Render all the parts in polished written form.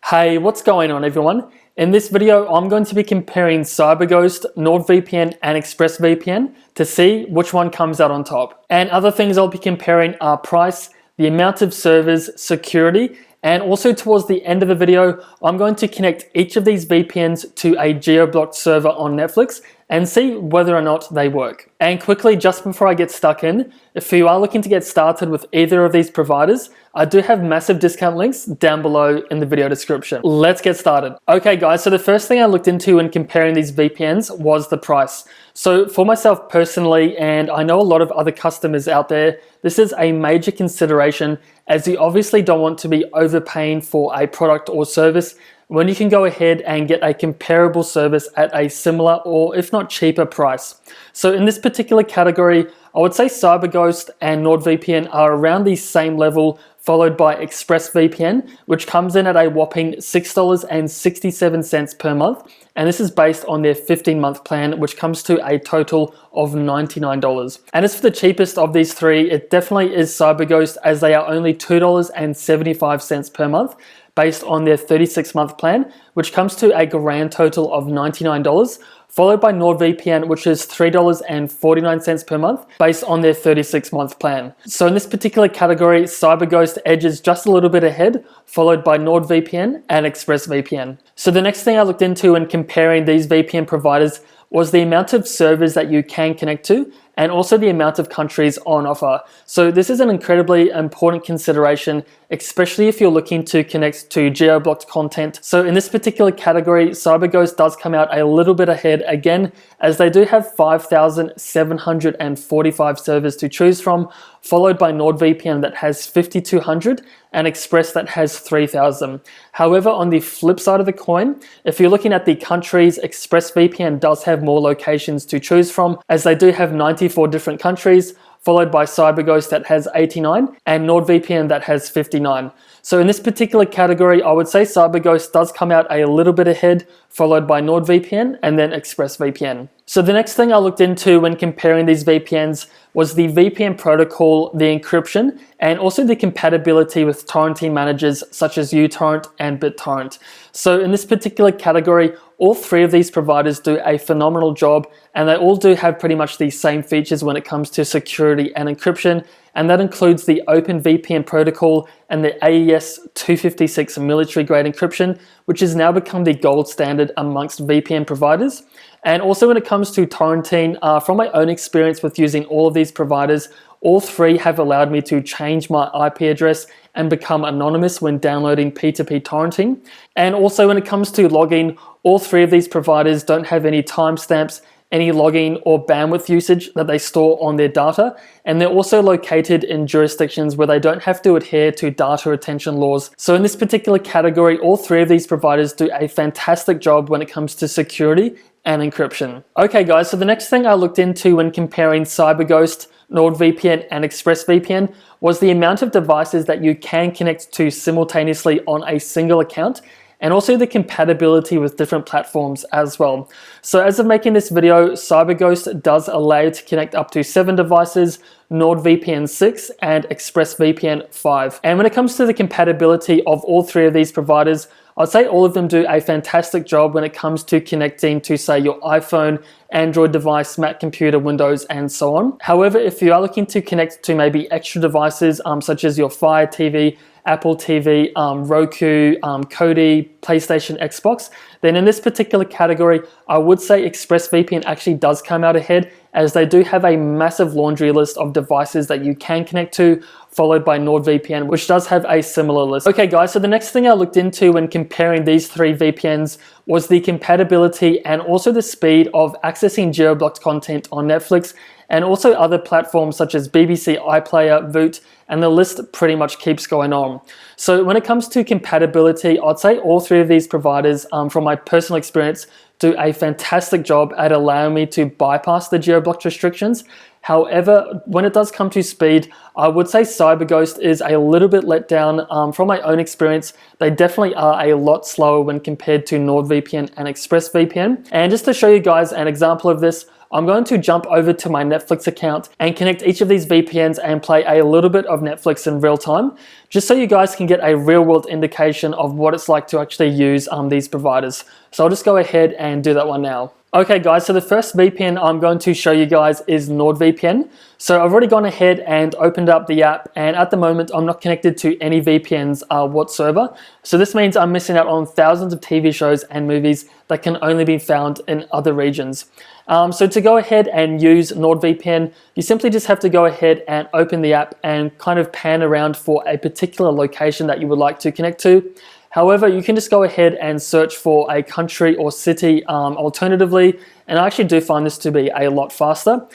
Hey, what's going on everyone? In this video, I'm going to be comparing CyberGhost, NordVPN, and ExpressVPN to see which one comes out on top. And other things I'll be comparing are price, the amount of servers, security, and also towards the end of the video, I'm going to connect each of these VPNs to a geo-blocked server on Netflix and see whether or not they work. And quickly, just before I get stuck in, if you are looking to get started with either of these providers, I do have massive discount links down below in the video description. Let's get started. Okay guys, so the first thing I looked into when comparing these VPNs was the price. So for myself personally, and I know a lot of other customers out there, this is a major consideration as you obviously don't want to be overpaying for a product or service when you can go ahead and get a comparable service at a similar or if not cheaper price. So in this particular category, I would say CyberGhost and NordVPN are around the same level, followed by ExpressVPN, which comes in at a whopping $6.67 per month. And this is based on their 15-month plan, which comes to a total of $99. And as for the cheapest of these three, it definitely is CyberGhost, as they are only $2.75 per month, based on their 36-month plan, which comes to a grand total of $99, followed by NordVPN, which is $3.49 per month, based on their 36-month plan. So in this particular category, CyberGhost edges just a little bit ahead, followed by NordVPN and ExpressVPN. So the next thing I looked into when comparing these VPN providers was the amount of servers that you can connect to, and also the amount of countries on offer. So this is an incredibly important consideration, especially if you're looking to connect to geo-blocked content. So in this particular category, CyberGhost does come out a little bit ahead again, as they do have 5,745 servers to choose from, followed by NordVPN that has 5,200 and Express that has 3,000. However, on the flip side of the coin, if you're looking at the countries, ExpressVPN does have more locations to choose from, as they do have 94 different countries, followed by CyberGhost that has 89 and NordVPN that has 59. So in this particular category, I would say CyberGhost does come out a little bit ahead, followed by NordVPN and then ExpressVPN. So the next thing I looked into when comparing these VPNs was the VPN protocol, the encryption, and also the compatibility with torrenting managers such as uTorrent and BitTorrent. So in this particular category, all three of these providers do a phenomenal job, and they all do have pretty much the same features when it comes to security and encryption, and that includes the OpenVPN protocol and the AES 256 military grade encryption, which has now become the gold standard amongst VPN providers. And also when it comes to torrenting, from my own experience with using all of these providers, all three have allowed me to change my IP address and become anonymous when downloading P2P torrenting. And also when it comes to logging, all three of these providers don't have any timestamps, any logging or bandwidth usage that they store on their data, and they're also located in jurisdictions where they don't have to adhere to data retention laws. So in this particular category, all three of these providers do a fantastic job when it comes to security and encryption. Okay guys, so the next thing I looked into when comparing CyberGhost, NordVPN and ExpressVPN was the amount of devices that you can connect to simultaneously on a single account, and also the compatibility with different platforms as well. So as of making this video, CyberGhost does allow you to connect up to 7 devices, NordVPN 6 and ExpressVPN 5. And when it comes to the compatibility of all three of these providers, I'd say all of them do a fantastic job when it comes to connecting to, say, your iPhone, Android device, Mac computer, Windows, and so on. However, if you are looking to connect to maybe extra devices such as your Fire TV, Apple TV, Roku, Kodi, PlayStation, Xbox, then in this particular category, I would say ExpressVPN actually does come out ahead, as they do have a massive laundry list of devices that you can connect to, followed by NordVPN, which does have a similar list. Okay guys, so the next thing I looked into when comparing these three VPNs was the compatibility and also the speed of accessing geo-blocked content on Netflix, and also other platforms such as BBC iPlayer, Voot, and the list pretty much keeps going on. So when it comes to compatibility, I'd say all three of these providers, from my personal experience, do a fantastic job at allowing me to bypass the geo-blocked restrictions. However, when it does come to speed, I would say CyberGhost is a little bit let down. From my own experience, they definitely are a lot slower when compared to NordVPN and ExpressVPN. And just to show you guys an example of this, I'm going to jump over to my Netflix account and connect each of these VPNs and play a little bit of Netflix in real time, just so you guys can get a real world indication of what it's like to actually use these providers. So I'll just go ahead and do that one now. Okay guys, so the first VPN I'm going to show you guys is NordVPN. So I've already gone ahead and opened up the app, and at the moment I'm not connected to any VPNs whatsoever. So this means I'm missing out on thousands of TV shows and movies that can only be found in other regions. So to go ahead and use NordVPN, you simply just have to go ahead and open the app and kind of pan around for a particular location that you would like to connect to. However, you can just go ahead and search for a country or city alternatively, and I actually do find this to be a lot faster.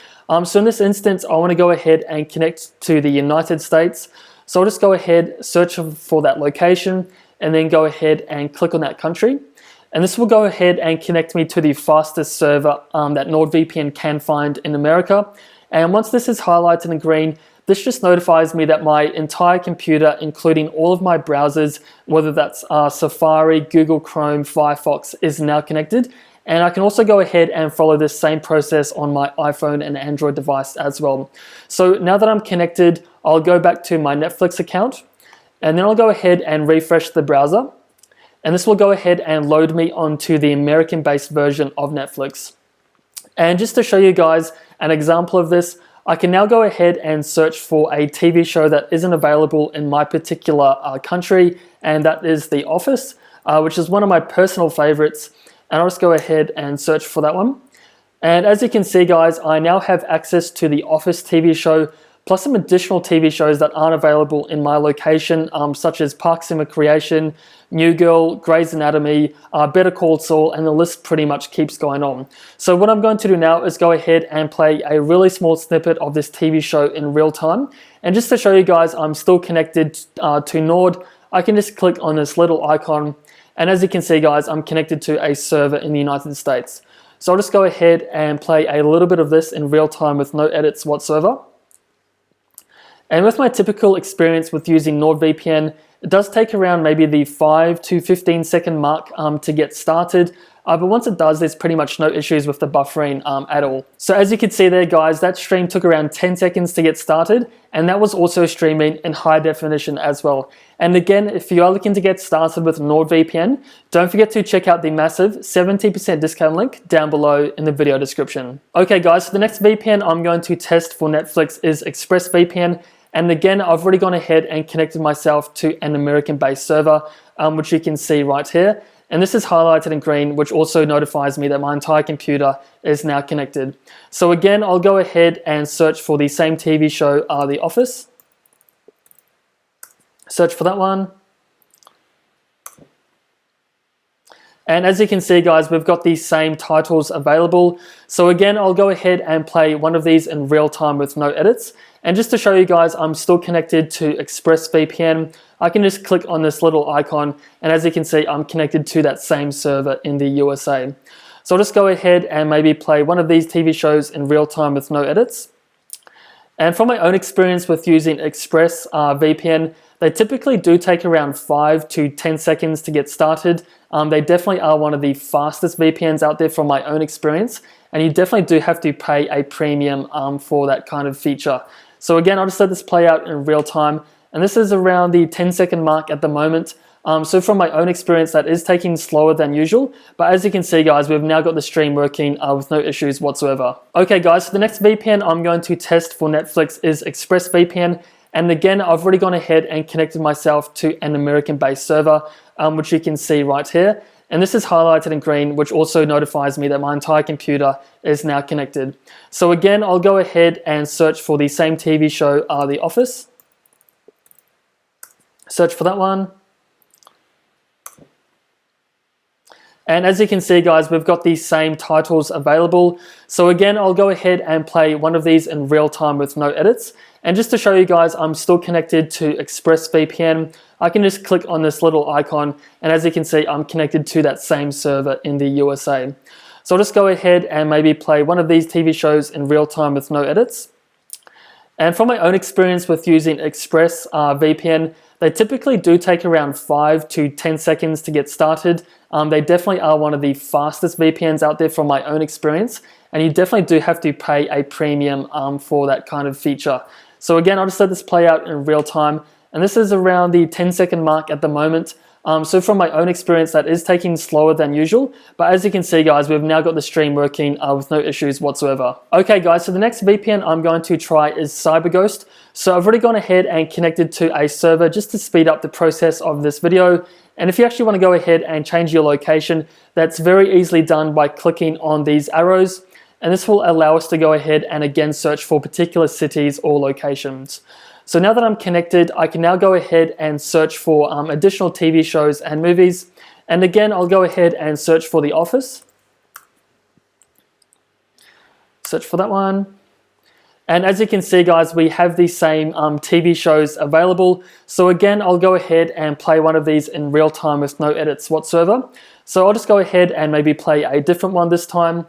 So in this instance, I want to go ahead and connect to the United States. So I'll just go ahead, search for that location, and then go ahead and click on that country. And this will go ahead and connect me to the fastest server that NordVPN can find in America. And once this is highlighted in green, this just notifies me that my entire computer, including all of my browsers, whether that's Safari, Google Chrome, Firefox, is now connected. And I can also go ahead and follow this same process on my iPhone and Android device as well. So now that I'm connected, I'll go back to my Netflix account, and then I'll go ahead and refresh the browser. And this will go ahead and load me onto the American-based version of Netflix. And just to show you guys an example of this, I can now go ahead and search for a TV show that isn't available in my particular country, and that is The Office, which is one of my personal favorites. And I'll just go ahead and search for that one. And as you can see guys, I now have access to The Office TV show, plus some additional TV shows that aren't available in my location, such as Parks and Recreation, New Girl, Grey's Anatomy, Better Call Saul, and the list pretty much keeps going on. So what I'm going to do now is go ahead and play a really small snippet of this TV show in real time. And just to show you guys I'm still connected to Nord, I can just click on this little icon. And as you can see guys, I'm connected to a server in the United States. So I'll just go ahead and play a little bit of this in real time with no edits whatsoever. And with my typical experience with using NordVPN, it does take around maybe the 5 to 15 second mark to get started. But once it does, there's pretty much no issues with the buffering at all. So as you can see there guys, that stream took around 10 seconds to get started, and that was also streaming in high definition as well. And again, if you are looking to get started with NordVPN, don't forget to check out the massive 70% discount link down below in the video description. Okay guys, so the next VPN I'm going to test for Netflix is ExpressVPN. And again, I've already gone ahead and connected myself to an American-based server, which you can see right here. And this is highlighted in green, which also notifies me that my entire computer is now connected. So again, I'll go ahead and search for the same TV show, The Office. Search for that one. And as you can see guys, we've got these same titles available. So again, I'll go ahead and play one of these in real time with no edits. And just to show you guys I'm still connected to ExpressVPN, I can just click on this little icon, and as you can see, I'm connected to that same server in the USA. So I'll just go ahead and maybe play one of these TV shows in real time with no edits. And from my own experience with using ExpressVPN, they typically do take around 5 to 10 seconds to get started. They definitely are one of the fastest VPNs out there from my own experience, and you definitely do have to pay a premium for that kind of feature. So again, I'll just let this play out in real time, and this is around the 10-second mark at the moment. So from my own experience, that is taking slower than usual, but as you can see guys, we've now got the stream working with no issues whatsoever. Okay guys, so the next VPN I'm going to test for Netflix is ExpressVPN. And again, I've already gone ahead and connected myself to an American-based server, which you can see right here. And this is highlighted in green, which also notifies me that my entire computer is now connected. So again, I'll go ahead and search for the same TV show, The Office. Search for that one. And as you can see guys, we've got these same titles available. So again, I'll go ahead and play one of these in real time with no edits. And just to show you guys I'm still connected to ExpressVPN, I can just click on this little icon, and as you can see, I'm connected to that same server in the USA. So I'll just go ahead and maybe play one of these TV shows in real time with no edits. And from my own experience with using ExpressVPN, They typically do take around 5 to 10 seconds to get started. They definitely are one of the fastest VPNs out there from my own experience, and you definitely do have to pay a premium for that kind of feature. So again, I'll just let this play out in real time, and this is around the 10-second mark at the moment. So from my own experience, that is taking slower than usual, but as you can see guys, we've now got the stream working with no issues whatsoever. Okay guys, so the next VPN I'm going to try is CyberGhost. So I've already gone ahead and connected to a server just to speed up the process of this video. And if you actually want to go ahead and change your location, that's very easily done by clicking on these arrows. And this will allow us to go ahead and again search for particular cities or locations. So now that I'm connected, I can now go ahead and search for additional TV shows and movies. And again, I'll go ahead and search for The Office. Search for that one. And as you can see guys, we have the same TV shows available. So again, I'll go ahead and play one of these in real time with no edits whatsoever. So I'll just go ahead and maybe play a different one this time.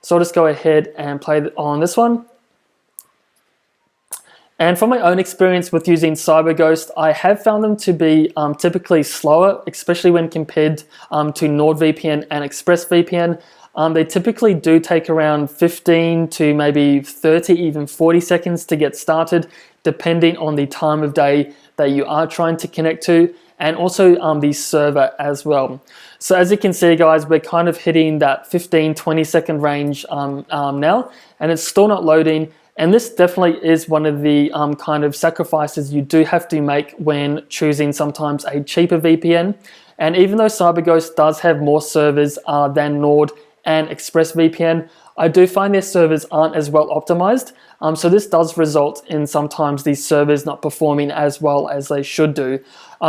So I'll just go ahead and play on this one. And from my own experience with using CyberGhost, I have found them to be typically slower, especially when compared to NordVPN and ExpressVPN. They typically do take around 15 to maybe 30, even 40 seconds to get started, depending on the time of day that you are trying to connect to, and also the server as well. So as you can see guys, we're kind of hitting that 15-20 second range now, and it's still not loading. And this definitely is one of the kind of sacrifices you do have to make when choosing sometimes a cheaper VPN. And even though CyberGhost does have more servers than Nord and ExpressVPN, I do find their servers aren't as well optimized. So this does result in sometimes these servers not performing as well as they should do.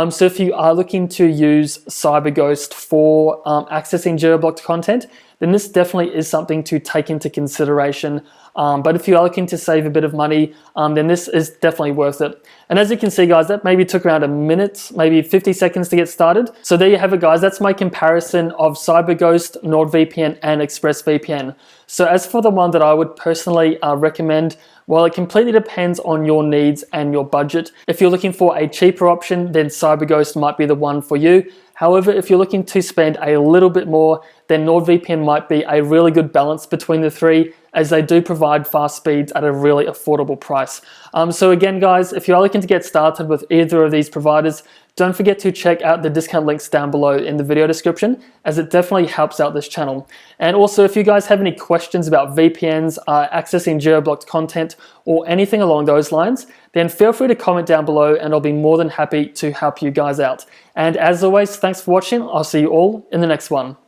So if you are looking to use CyberGhost for accessing geo-blocked content, then this definitely is something to take into consideration. But if you are looking to save a bit of money, then this is definitely worth it. And as you can see guys, that maybe took around a minute, maybe 50 seconds to get started. So there you have it guys, that's my comparison of CyberGhost, NordVPN and ExpressVPN. So as for the one that I would personally recommend, well, it completely depends on your needs and your budget. If you're looking for a cheaper option, then CyberGhost might be the one for you. However, if you're looking to spend a little bit more, then NordVPN might be a really good balance between the three, as they do provide fast speeds at a really affordable price. So again guys, if you are looking to get started with either of these providers, don't forget to check out the discount links down below in the video description, as it definitely helps out this channel. And also, if you guys have any questions about VPNs, accessing geo-blocked content, or anything along those lines, then feel free to comment down below and I'll be more than happy to help you guys out. And as always, thanks for watching. I'll see you all in the next one.